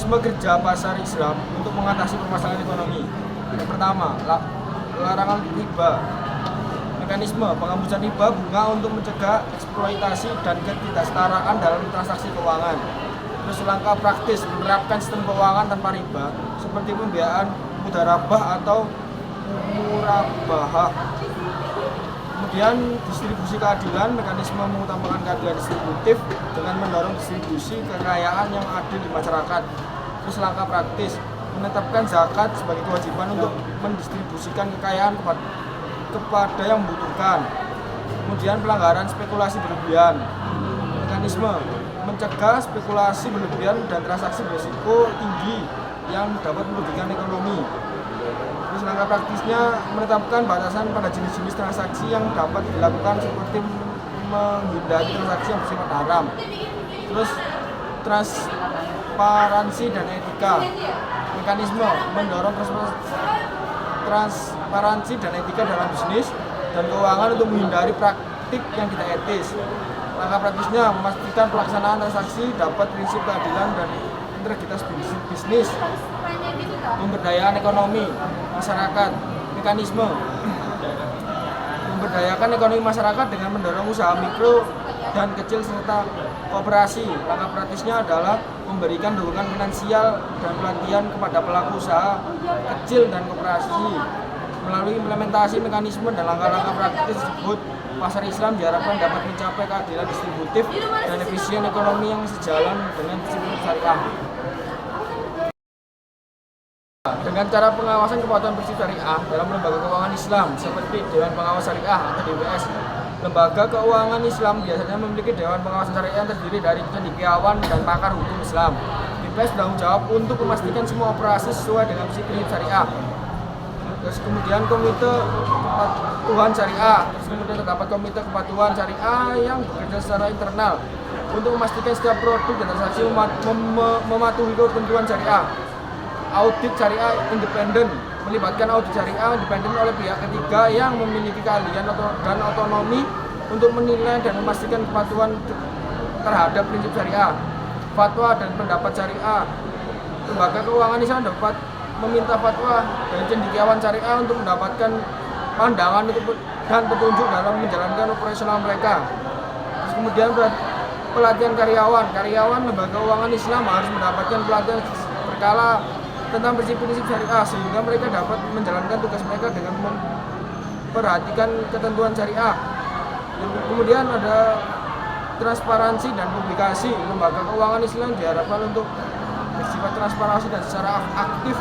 mekanisme kerja pasar Islam untuk mengatasi permasalahan ekonomi. Yang pertama, larangan riba. Mekanisme penghapusan riba bunga untuk mencegah eksploitasi dan ketidaksetaraan dalam transaksi keuangan. Terus langkah praktis menerapkan sistem keuangan tanpa riba seperti pembiayaan mudharabah atau murabahah. Kemudian distribusi keadilan, mekanisme mengutamakan keadilan distributif dengan mendorong distribusi kekayaan yang adil di masyarakat. Terus langkah praktis menetapkan zakat sebagai kewajiban untuk mendistribusikan kekayaan kepada yang membutuhkan. Kemudian pelanggaran spekulasi berlebihan, mekanisme mencegah spekulasi berlebihan dan transaksi berisiko tinggi yang dapat merugikan ekonomi. Terus langkah praktisnya menetapkan batasan pada jenis-jenis transaksi yang dapat dilakukan seperti menghindari transaksi yang bersifat haram. Terus transparansi dan etika, mekanisme mendorong transparansi dan etika dalam bisnis dan keuangan untuk menghindari praktik yang tidak etis. Langkah praktisnya memastikan pelaksanaan transaksi dapat prinsip keadilan dan integritas bisnis. Pemberdayaan ekonomi masyarakat, mekanisme memberdayakan ekonomi masyarakat dengan mendorong usaha mikro dan kecil serta kooperasi. Langkah praktisnya adalah memberikan dukungan finansial dan pelatihan kepada pelaku usaha kecil dan kooperasi. Melalui implementasi mekanisme dan langkah-langkah praktis tersebut, pasar Islam diharapkan dapat mencapai keadilan distributif dan efisien ekonomi yang sejalan dengan prinsip syariah. Dengan cara pengawasan kepatuhan prinsip syariah dalam lembaga keuangan Islam seperti Dewan Pengawas Syariah atau DPS, lembaga keuangan Islam biasanya memiliki Dewan Pengawas Syariah yang terdiri dari cendekiawan dan pakar hukum Islam. DPS bertanggung jawab untuk memastikan semua operasi sesuai dengan prinsip syariah. Terus kemudian komite kepatuhan syariah, terus kemudian terdapat komite kepatuhan syariah yang bekerja secara internal untuk memastikan setiap produk dan transaksi mematuhi ketentuan syariah. Audit syariah independen melibatkan audit syariah independen oleh pihak ketiga yang memiliki keahlian dan otonomi untuk menilai dan memastikan kepatuhan terhadap prinsip syariah. Fatwa dan pendapat syariah, lembaga keuangan Islam dapat meminta fatwa dari cendekiawan syariah untuk mendapatkan pandangan dan petunjuk dalam menjalankan operasional mereka. Terus kemudian pelatihan karyawan lembaga keuangan Islam harus mendapatkan pelatihan berkala tentang prinsip-prinsip syariah sehingga mereka dapat menjalankan tugas mereka dengan memperhatikan ketentuan syariah. Kemudian ada transparansi dan publikasi. Lembaga keuangan Islam diharapkan untuk bersifat transparansi dan secara aktif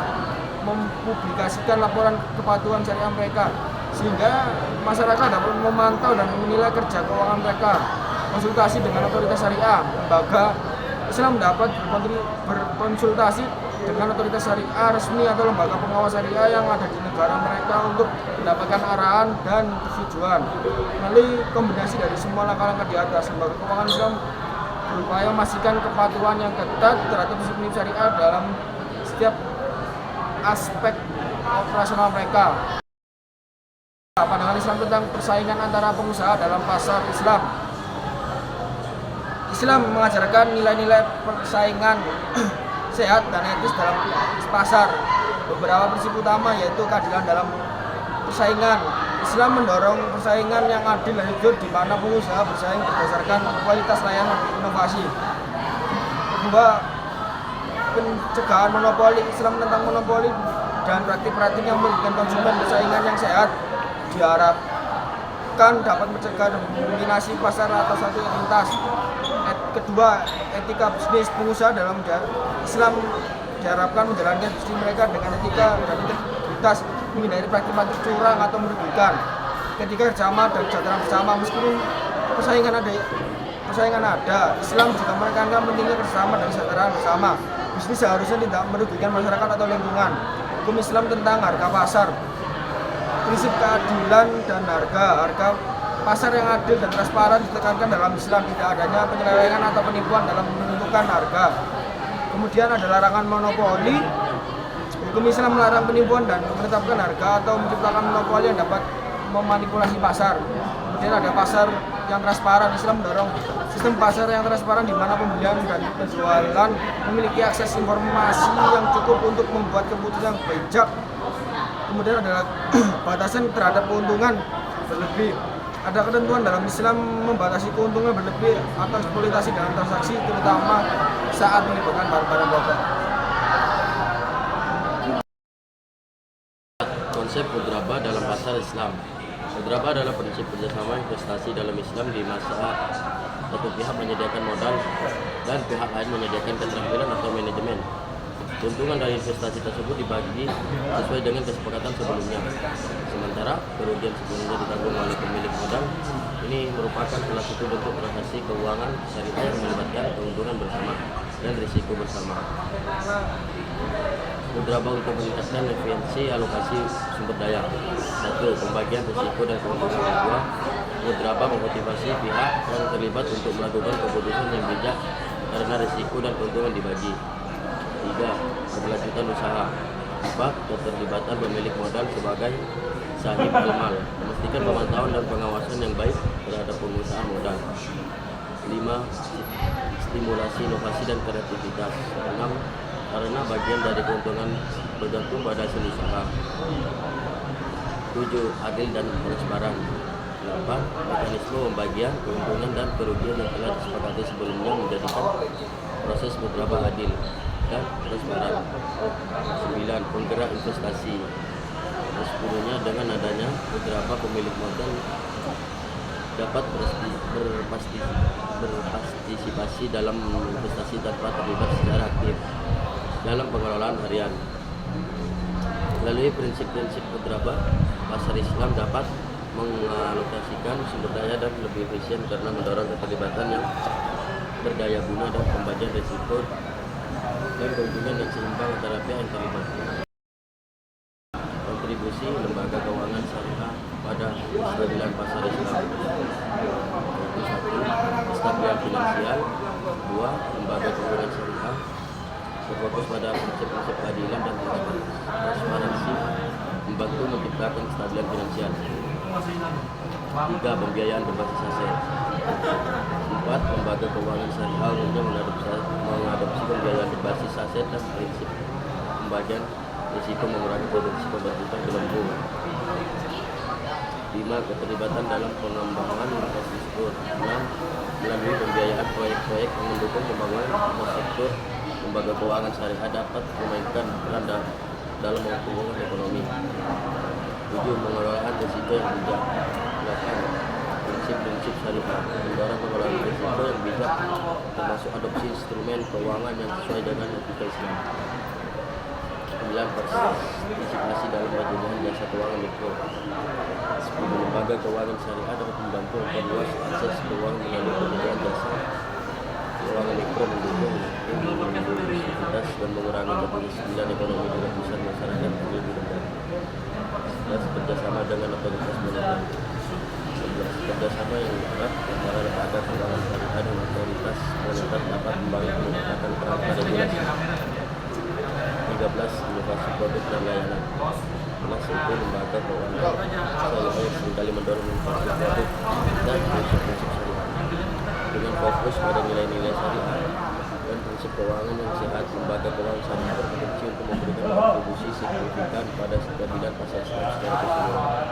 mempublikasikan laporan kepatuhan syariah mereka sehingga masyarakat dapat memantau dan menilai kerja keuangan mereka. Konsultasi dengan otoritas syariah, lembaga Islam dapat berkonsultasi dengan otoritas syariah resmi atau lembaga pengawas syariah yang ada di negara mereka untuk mendapatkan arahan dan persetujuan. Melalui kombinasi dari semua langkah-langkah di atas, lembaga keuangan Islam berupaya memastikan kepatuhan yang ketat terhadap prinsip syariah dalam setiap aspek operasional mereka. Pandangan Islam tentang persaingan antara pengusaha dalam pasar Islam. Islam mengajarkan nilai-nilai persaingan sehat dan etis dalam pasar. Beberapa prinsip utama yaitu keadilan dalam persaingan. Islam mendorong persaingan yang adil dan jujur di mana pengusaha bersaing berdasarkan kualitas layanan dan inovasi. Kedua, pencegahan monopoli. Islam tentang monopoli dan praktik-praktik yang merugikan konsumen. Persaingan yang sehat diharapkan dapat mencegah dominasi pasar atau satu entitas. Kedua, etika bisnis. Pengusaha dalam Islam diharapkan menjalankan bisnis mereka dengan etika dan integritas, menghindari praktik-praktik curang atau merugikan. Ketiga, kerjasama dan kesejahteraan bersama. Meskipun persaingan ada, Islam juga menekankan pentingnya kerjasama dan kesejahteraan bersama. Bisnis seharusnya tidak merugikan masyarakat atau lingkungan. Hukum Islam tentang harga pasar. Prinsip keadilan dan harga pasar yang adil dan transparan ditekankan dalam Islam, tidak adanya penyelewengan atau penipuan dalam menentukan harga. Kemudian ada larangan monopoli. Hukum Islam melarang penipuan dan menetapkan harga atau menciptakan monopoli yang dapat memanipulasi pasar. Kemudian ada pasar yang transparan. Islam mendorong sistem pasar yang transparan di mana pembelian dan penjualan memiliki akses informasi yang cukup untuk membuat keputusan yang bijak. Kemudian adalah batasan terhadap keuntungan berlebih. Ada ketentuan dalam Islam membatasi keuntungan berlebih atau eksploitasi dalam transaksi, terutama saat melibatkan barang-barang pokok. Konsep mudrabah dalam pasar Islam. Mudrabah adalah prinsip kerjasama investasi dalam Islam di masa satu pihak menyediakan modal dan pihak lain menyediakan keterampilan atau manajemen. Keuntungan dari investasi tersebut dibagi sesuai dengan kesepakatan sebelumnya. Sementara kerugian sebelumnya ditanggung oleh pemilik modal. Ini merupakan salah satu bentuk transaksi keuangan syariah yang melibatkan keuntungan bersama dan risiko bersama. Mudrabah untuk meningkatkan efisiensi alokasi sumber daya. 1. Pembagian risiko dan keuntungan. 2. Mudrabah memotivasi pihak yang terlibat untuk melakukan keputusan yang bijak karena risiko dan keuntungan dibagi. 3. Keberlanjutan usaha. 4. Keterlibatan pemilik modal sebagai sahib al-mal, memastikan pemantauan dan pengawasan yang baik terhadap pengusaha modal. 5. Stimulasi inovasi dan kreativitas. 6. Karena bagian dari keuntungan bergantung pada hasil usaha. 7. Adil dan transparan. 8. Mekanisme pembagian keuntungan dan kerugian yang telah disepakati sebelumnya menjadikan proses mudrabah adil dan transparan. 9. Penggerak investasi. 10-nya dengan adanya mudrabah pemilik modal dapat berpartisipasi dalam investasi tanpa terlibat secara aktif dalam pengelolaan harian. Melalui prinsip-prinsip mudrabah, pasar Islam dapat mengalokasikan sumber daya dan lebih efisien karena mendorong keterlibatan yang berdaya guna dan pembagian risiko dan keuntungan yang seimbang antara pihak yang terlibat. Kontribusi lembaga keuangan syariah pada kestabilan pasar Islam. 1. Kestabilan finansial. 2. Lembaga keuangan syariah berfokus pada prinsip-prinsip keadilan dan transparansi, membantu menciptakan kestabilan finansial. 3. Pembiayaan berbasis aset. 4. Lembaga keuangan syariah umumnya mengadopsi pembiayaan berbasis aset dan prinsip pembagian risiko mengurangi produksi pembentukan gelembung. 5. Keterlibatan dalam pengembangan infrastruktur. 6. Melalui pembiayaan proyek-proyek yang mendukung pembangunan infrastruktur, lembaga keuangan syariah dapat memainkan peran dalam pengembangan ekonomi. 7. Pengelolaan risiko yang bijak. 8. Prinsip-prinsip syariah mendorong pengelolaan risiko yang bijak, termasuk adopsi instrumen keuangan yang sesuai dengan etika Islam. 9. Partisipasi dalam penjualan jasa keuangan mikro. 10. Lembaga keuangan syariah dapat membantu memperluas akses keuangan melalui penjualan jasa keuangan mikro, mendukung inklusivitas dan mengurangi keterisian ekonomi di lapisan masyarakat yang lebih rendah. 11. Kerjasama dengan otoritas moneter. 11. Kerjasama yang erat antara lembaga keuangan syariah dan otoritas moneter dapat meningkatkan peran pada regulasi. 13. Inovasi produk dan layanan. 14. Itu lembaga keuangan syariah yang seringkali mendorong inovasi produk dan prinsip-prinsip syariah dengan fokus pada nilai-nilai syariah dan prinsip keuangan yang sehat. Lembaga keuangan syariah berfungsi untuk memberikan kontribusi signifikan pada kestabilan pasar Islam secara keseluruhan.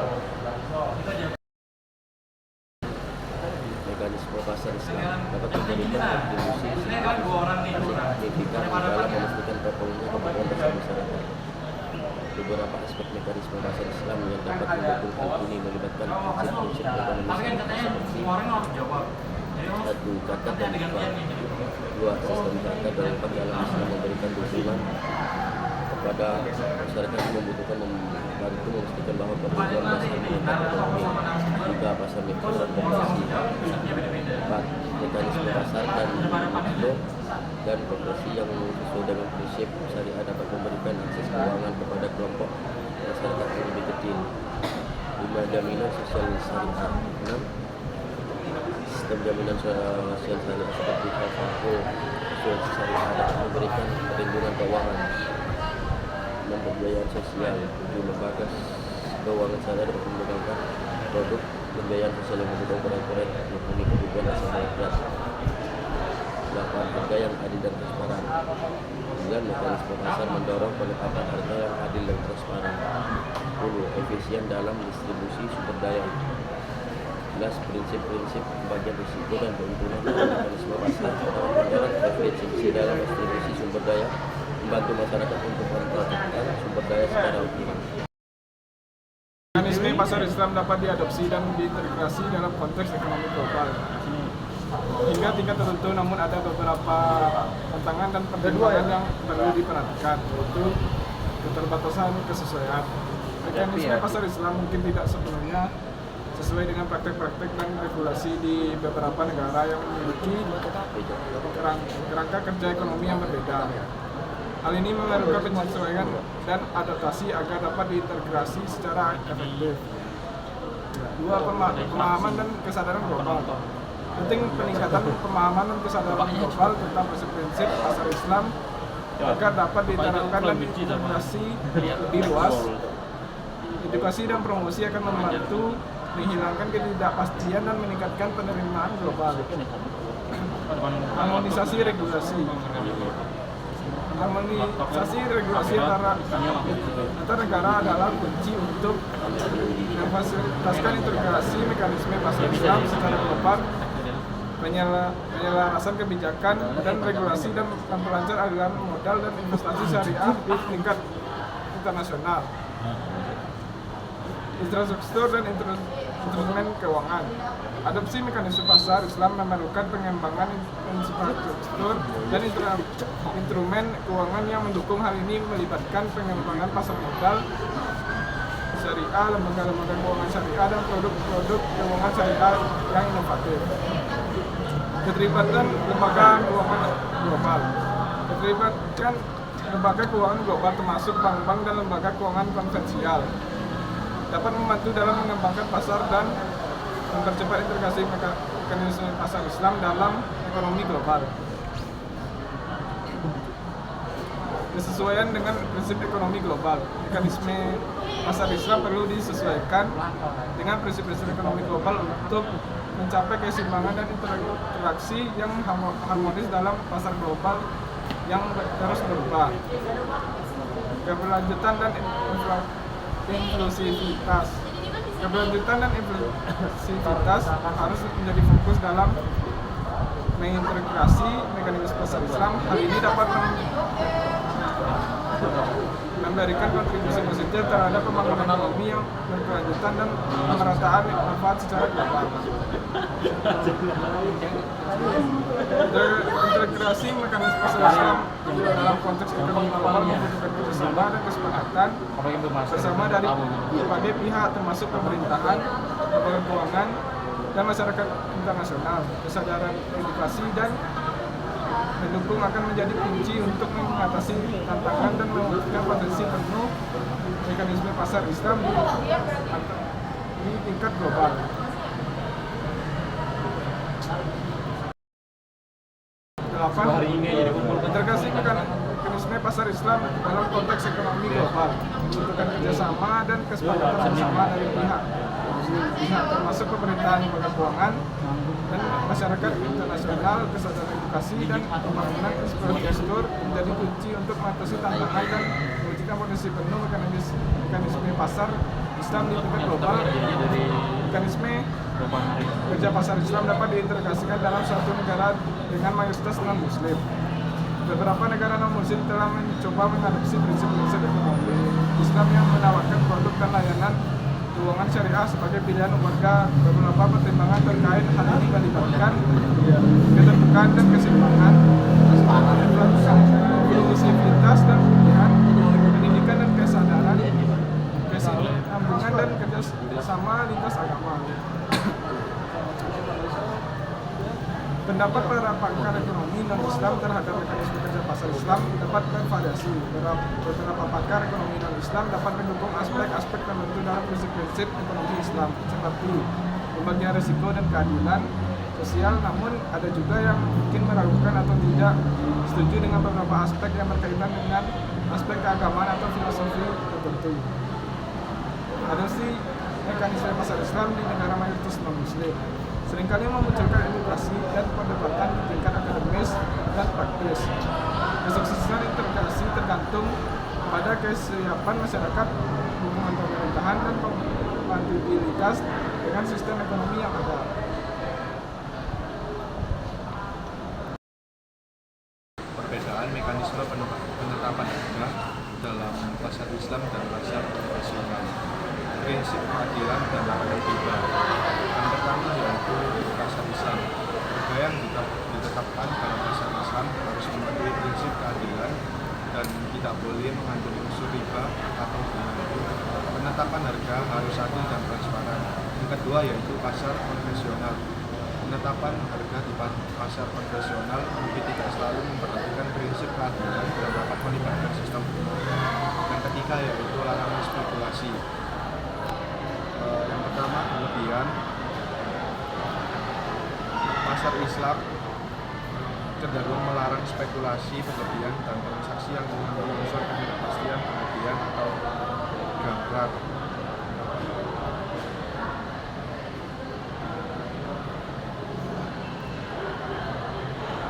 Mekanisme pasar Islam dapat memberikan kontribusi signifikan dalam memastikan terpenuhinya kebutuhan dasar masyarakat. Beberapa aspek mekanisme pasar Islam yang dapat mendukung hal ini melibatkan prinsip-prinsip ekonomi seperti 1. Zakat dan infak. 2. Sistem zakat dan infak dalam Islam memberikan dukungan kepada masyarakat yang membutuhkan, membantu memastikan bahwa kebutuhan dasar meningkat ekonomi. 3. Pasar mikro dan koperasi. 4. Mekanisme pasar dan mikro dan koperasi yang sesuai dengan prinsip syariah dapat memberikan akses keuangan kepada kelompok masyarakat yang lebih kecil. 5. Jaminan sosial syariah. 6. Sistem jaminan sosial syariah seperti kafaful asuransi syariah dapat memberikan perlindungan keuangan. 6. Pembiayaan sosial. 7. Lembaga keuangan syariah dapat mengembangkan produk pembiayaan sosial yang mendukung proyek-proyek memenuhi kebutuhan nasabah rakyat. 8. Harga yang adil dan transparan. 9. Mekanisme pasar mendorong penetapan harga yang adil dan transparan. 10. Efisien dalam distribusi sumber daya. 11. Prinsip-prinsip pembagian risiko dan keuntungan dalam mekanisme pasar dapat mendorong efisiensi dalam distribusi sumber daya, membantu masyarakat untuk memanfaatkan sumber daya secara optimal. Mekanisme pasar Islam dapat diadopsi dan diintegrasi dalam konteks ekonomi global hingga tingkat tertentu, namun ada beberapa tantangan dan pertimbangan yang perlu diperhatikan, yaitu keterbatasan kesesuaian. Mekanisme pasar Islam mungkin tidak sepenuhnya sesuai dengan praktek-praktek dan regulasi di beberapa negara yang memiliki kerangka kerja ekonomi yang berbeda. Hal ini memerlukan penyesuaian dan adaptasi agar dapat diintegrasi secara efektif. 2. Pemahaman dan kesadaran global. Penting peningkatan pemahaman dan kesadaran global tentang prinsip-prinsip pasar Islam agar dapat diterapkan dan diintegrasi lebih luas. Edukasi dan promosi akan membantu menghilangkan ketidakpastian dan meningkatkan penerimaan global. Harmonisasi regulasi. Harmonisasi regulasi antar negara adalah kunci untuk memfasilitasi integrasi mekanisme pasar Islam secara global, penyelarasan kebijakan dan regulasi, dan memperlancar aliran modal dan investasi syariah di tingkat internasional. Infrastruktur dan instrumen keuangan. Adopsi mekanisme pasar Islam memerlukan pengembangan infrastruktur dan instrumen keuangan yang mendukung. Hal ini melibatkan pengembangan pasar modal syariah, lembaga-lembaga keuangan syariah, dan produk-produk keuangan syariah yang inovatif. Keterlibatan lembaga keuangan global. Keterlibatan lembaga keuangan global termasuk bank-bank dan lembaga keuangan konvensional dapat membantu dalam mengembangkan pasar dan mempercepat integrasi mekanisme pasar Islam dalam ekonomi global. Kesesuaian dengan prinsip ekonomi global. Mekanisme pasar Islam perlu disesuaikan dengan prinsip-prinsip ekonomi global untuk mencapai keseimbangan dan interaksi yang harmonis dalam pasar global yang terus berubah. Keberlanjutan dan inklusivitas. Keberlanjutan dan inklusivitas harus menjadi fokus dalam mengintegrasi mekanisme pasar Islam. Hal ini dapat memberikan kontribusi positif terhadap pembangunan ekonomi yang berkelanjutan dan pemerataan manfaat secara global. Integrasi mekanisme pasar Islam dalam konteks ekonomi global membutuhkan kerjasama dan kesepakatan bersama dari berbagai pihak, termasuk pemerintahan, lembaga keuangan, dan masyarakat internasional. Kesadaran edukasi dan mendukung akan menjadi kunci untuk mengatasi tantangan dan mewujudkan potensi penuh mekanisme pasar Islam di tingkat global. Integrasi mekanisme pasar Islam dalam konteks ekonomi global membutuhkan kerjasama dan kesepakatan bersama dari pihak termasuk pemerintahan, lembaga keuangan, dan masyarakat internasional. Kesadaran edukasi dan pembangunan infrastruktur menjadi kunci untuk mengatasi tantangan dan mewujudkan potensi penuh mekanisme pasar Islam di tingkat global. Mekanisme kerja pasar Islam dapat diintegrasikan dalam suatu negara dengan mayoritas non-Muslim. Beberapa negara non-Muslim telah mencoba mengadopsi prinsip-prinsip ekonomi Islam yang menawarkan produk dan layanan keuangan syariah sebagai pilihan warga. Beberapa pertimbangan terkait hal ini melibatkan keterbukaan dan keseimbangan, inklusivitas dan pilihan, pendidikan dan kesadaran, kesinambungan dan kerjasama lintas agama. Pendapat para pakar ekonomi non-Islam terhadap mekanisme kerja pasar Islam dapat bervariasi. Beberapa pakar ekonomi non-Islam dapat mendukung aspek-aspek tertentu dalam prinsip-prinsip ekonomi Islam, seperti pembagian risiko dan keadilan sosial, namun ada juga yang mungkin meragukan atau tidak setuju dengan beberapa aspek yang berkaitan dengan aspek keagamaan atau filosofi tertentu. mekanisme pasar Islam di negara mayoritas non-Muslim. Seringkali memunculkan edukasi dan perdebatan di tingkat akademis dan praktis. Kesuksesan integrasi tergantung pada kesiapan masyarakat, dukungan pemerintahan, dan kompatibilitas dengan sistem ekonomi yang ada. Perbedaan mekanisme penetapan harga dalam pasar Islam dan pasar konvensional, prinsip keadilan dan larangan riba. Yang pertama yaitu pasar Islam. Harga yang ditetapkan dalam pasar Islam harus mematuhi prinsip keadilan dan tidak boleh mengandung unsur riba atau bunga. Penetapan harga harus adil dan transparan. Yang kedua yaitu pasar konvensional. Penetapan harga di pasar konvensional mungkin tidak selalu memperhatikan prinsip keadilan dan dapat melibatkan sistem bunga. Yang ketiga yaitu larangan spekulasi. Yang pertama kelebihan pasar Islam cenderung melarang spekulasi berlebihan dan transaksi yang mengandung unsur ketidakpastian, kemudian atau gamblar.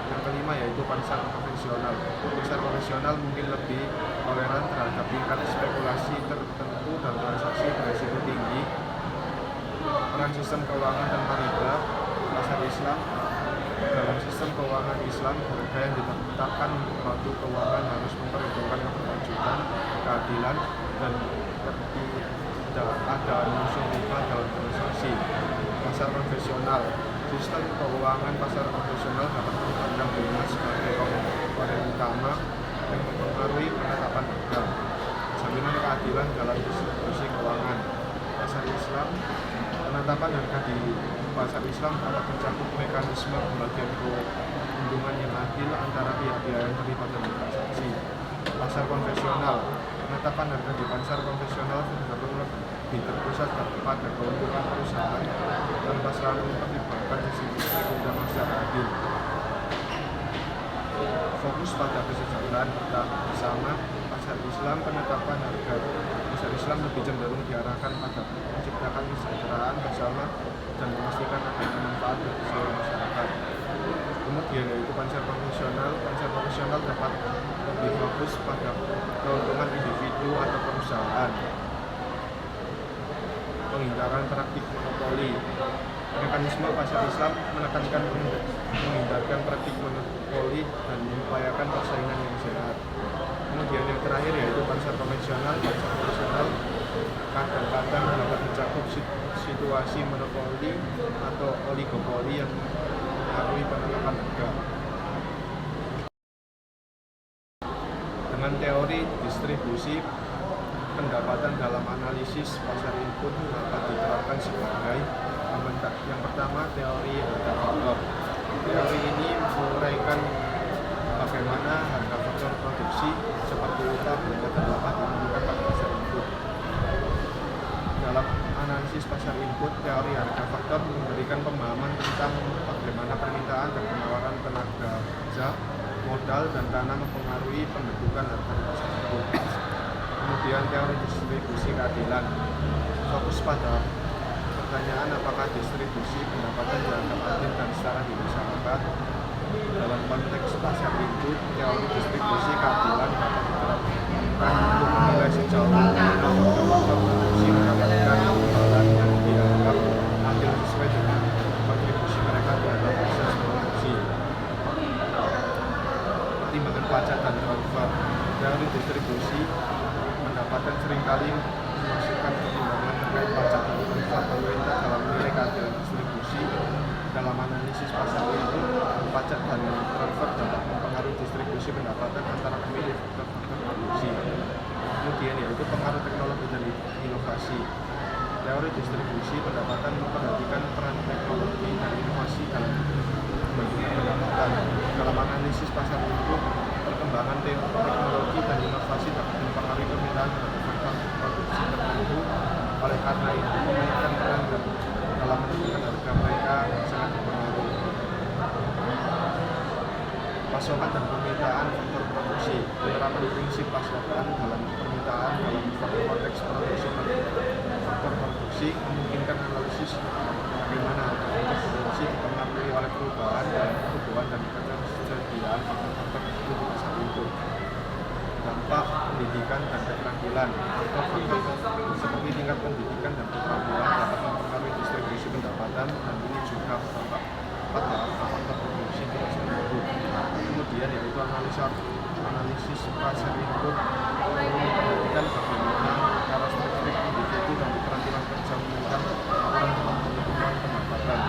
Yang kelima yaitu pasar konvensional. Pasar konvensional mungkin lebih toleran terhadap tingkat spekulasi tertentu dan transaksi berisiko tinggi. Peran sistem keuangan tanpa riba. Pasar Islam, dalam sistem keuangan Islam, harga yang ditetapkan untuk produk keuangan harus memperhitungkan keberlanjutan, keadilan, dan tidak ada unsur riba dalam transaksi. Pasar konvensional. Sistem keuangan pasar konvensional dapat dipandang bunga sebagai komponen utama yang mempengaruhi penetapan harga. Jaminan keadilan dalam distribusi keuangan. Pasar Islam, penetapan harga di pasar Islam dapat mencakup mekanisme pembagian keuntungan yang adil antara pihak-pihak yang terlibat dalam transaksi. Pasar konvensional, penetapan harga di pasar konvensional cenderung lebih terpusat pada keuntungan perusahaan tanpa selalu mempertimbangkan distribusi keuntungan secara adil. Fokus pada kesejahteraan bersama. Pasar Islam, penetapan harga pasar Islam lebih cenderung diarahkan pada menciptakan kesejahteraan bersama dan memastikan adanya manfaat bagi seluruh masyarakat. Kemudian yaitu pasar konvensional. Pasar konvensional dapat lebih fokus pada keuntungan individu atau perusahaan. Penghindaran praktik monopoli. Mekanisme pasar Islam menekankan menghindarkan praktik monopoli dan mengupayakan persaingan yang sehat. Kemudian yang terakhir yaitu pasar konvensional. Pasar konvensional kadang-kadang dapat mencakup situasi monopoli atau oligopoli yang mempengaruhi penetapan harga. Dengan teori distribusi pendapatan dalam analisis pasar input dapat diterapkan sebagai yang pertama teori harga faktor. Teori ini menguraikan bagaimana harga faktor produksi seperti upah, harga dan laba ditentukan pada pasar input. Dalam analisis pasar input, teori harga faktor memberikan pemahaman tentang bagaimana permintaan dan penawaran tenaga kerja, modal, dan tanah mempengaruhi pembentukan harga pasar input. Kemudian teori distribusi keadilan fokus pada pertanyaan apakah distribusi pendapatan dianggap adil dan setara di masyarakat. Dalam konteks pasar input, teori distribusi keadilan dapat diterapkan untuk menilai sejauh mana faktor produksi mendapatkan imbalan yang dianggap adil sesuai dengan kontribusi mereka terhadap proses produksi. Pertimbangan pajak dan transfer. Teori distribusi pendapatan seringkali memasukkan pertimbangan terkait pajak dan transfer pemerintah dalam menilai keadilan distribusi. Dalam analisis pasar input, pajak dan transfer dapat mempengaruhi distribusi pendapatan antara pemilih faktor-faktor produksi. Kemudian yaitu pengaruh teknologi dan inovasi. Teori distribusi pendapatan memperhatikan peran teknologi dan inovasi dalam pembentukan pendapatan. Dalam analisis pasar input, perkembangan teknologi dan inovasi dapat mempengaruhi permintaan terhadap faktor produksi tertentu. Oleh karena itu, memainkan peran dalam menentukan harga mereka sangat berpengaruh. Pasokan dan permintaan faktor produksi. Penerapan prinsip pasokan dalam permintaan dalam konteks produksi faktor produksi distribusi memungkinkan analisis bagaimana produksi dipengaruhi oleh perubahan dan ketersediaan faktor-faktor tersebut di pasar input. Dampak pendidikan dan keterampilan. Faktor-faktor seperti tingkat pendidikan dan keterampilan dapat mempengaruhi distribusi pendapatan, dan ini juga faktor produksi tidak input. Kemudian yaitu analisis pasar input, memperhatikan bagaimana karakteristik individu dan keterampilan kerja menentukan perhitungan pendapatan.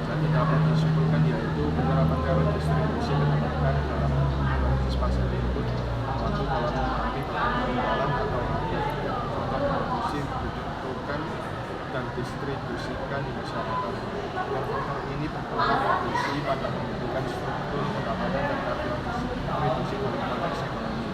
Jadi dapat disimpulkan yaitu penerapan teori distribusi pendapatan dalam analisis pasar input, waktu dalam memahami perkembangan dalam atau faktor produksi ditentukan dan distribusikan di masyarakat. Faktor ini berkontribusi pada pembentukan struktur pendapatan dan kontribusi dalam konteks ekonomi.